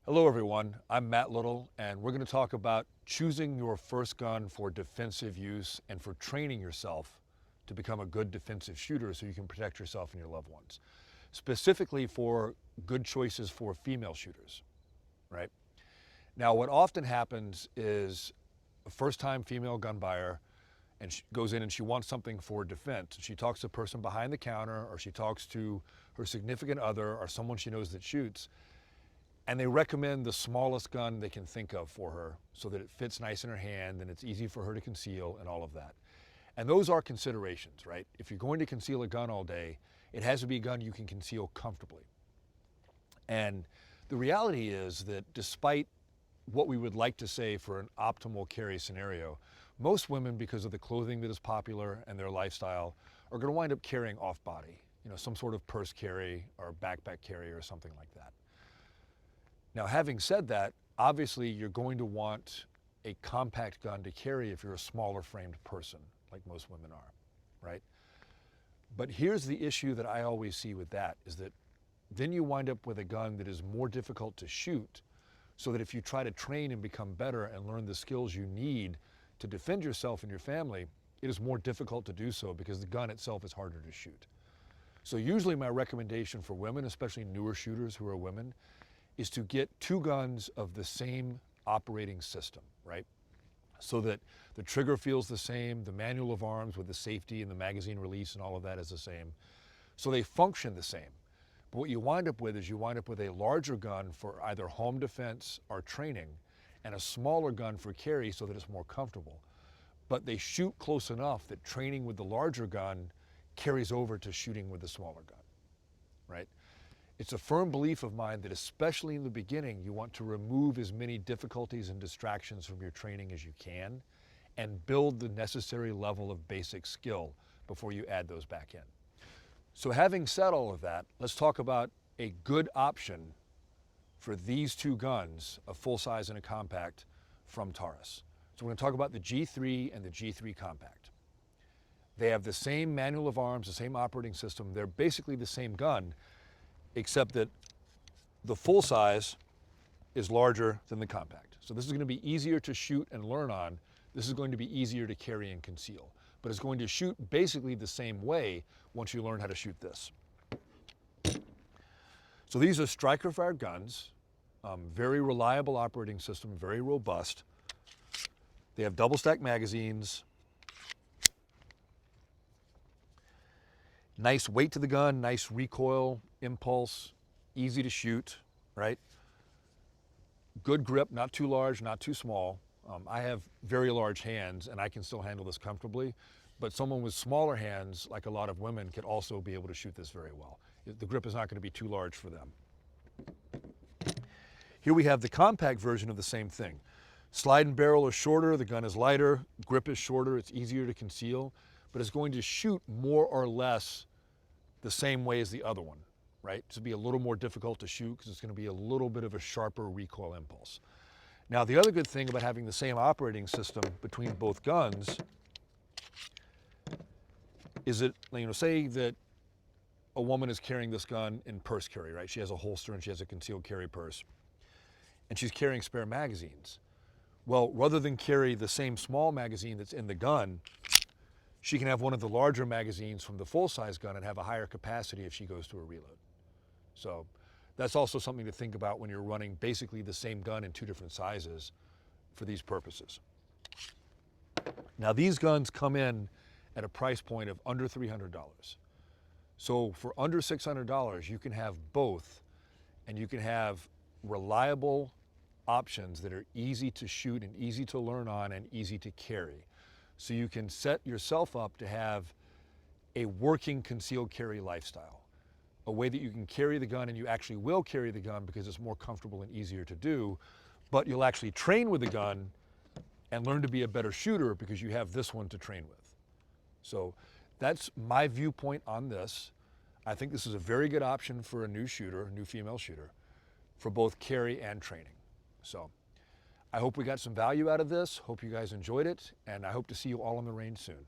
Hello everyone, I'm Matt Little and we're going to talk about choosing your first gun for defensive use and for training yourself to become a good defensive shooter so you can protect yourself and your loved ones. Specifically for good choices for female shooters, right? Now what often happens is a first-time female gun buyer and she goes in and she wants something for defense. She talks to a person behind the counter or she talks to her significant other or someone she knows that shoots, and they recommend the smallest gun they can think of for her so that it fits nice in her hand and it's easy for her to conceal and all of that. And those are considerations, right? If you're going to conceal a gun all day, it has to be a gun you can conceal comfortably. And the reality is that despite what we would like to say for an optimal carry scenario, most women, because of the clothing that is popular and their lifestyle, are going to wind up carrying off body, some sort of purse carry or backpack carry or something like that. Now, having said that, obviously you're going to want a compact gun to carry if you're a smaller framed person, like most women are, right? But here's the issue that I always see with that, is that then you wind up with a gun that is more difficult to shoot, so that if you try to train and become better and learn the skills you need to defend yourself and your family, it is more difficult to do so because the gun itself is harder to shoot. So usually my recommendation for women, especially newer shooters who are women, is to get two guns of the same operating system, right? So that the trigger feels the same, the manual of arms with the safety and the magazine release and all of that is the same. So they function the same. But what you wind up with is you wind up with a larger gun for either home defense or training and a smaller gun for carry so that it's more comfortable. But they shoot close enough that training with the larger gun carries over to shooting with the smaller gun, right? It's a firm belief of mine that especially in the beginning, you want to remove as many difficulties and distractions from your training as you can and build the necessary level of basic skill before you add those back in. So having said all of that, let's talk about a good option for these two guns, a full size and a compact, from Taurus. So we're going to talk about the G3 and the G3 compact. They have the same manual of arms, the same operating system. They're basically the same gun, except that the full size is larger than the compact. So this is going to be easier to shoot and learn on. This is going to be easier to carry and conceal. But it's going to shoot basically the same way once you learn how to shoot this. So these are striker-fired guns, very reliable operating system, very robust. They have double-stack magazines. Nice weight to the gun, nice recoil, impulse, easy to shoot, right? Good grip, not too large, not too small. I have very large hands and I can still handle this comfortably, but someone with smaller hands, like a lot of women, could also be able to shoot this very well. The grip is not going to be too large for them. Here we have the compact version of the same thing. Slide and barrel is shorter, the gun is lighter, grip is shorter, it's easier to conceal, but it's going to shoot more or less the same way as the other one, right? It's going to be a little more difficult to shoot because it's going to be a little bit of a sharper recoil impulse. Now, the other good thing about having the same operating system between both guns is that, say that a woman is carrying this gun in purse carry, right? She has a holster and she has a concealed carry purse, and she's carrying spare magazines. Well, rather than carry the same small magazine that's in the gun, she can have one of the larger magazines from the full-size gun and have a higher capacity if she goes to a reload. So that's also something to think about when you're running basically the same gun in two different sizes for these purposes. Now these guns come in at a price point of under $300. So for under $600, you can have both, and you can have reliable options that are easy to shoot and easy to learn on and easy to carry. So you can set yourself up to have a working concealed carry lifestyle, a way that you can carry the gun, and you actually will carry the gun because it's more comfortable and easier to do, but you'll actually train with the gun and learn to be a better shooter because you have this one to train with. So that's my viewpoint on this. I think this is a very good option for a new shooter, a new female shooter, for both carry and training. So I hope we got some value out of this. Hope you guys enjoyed it, and I hope to see you all on the range soon.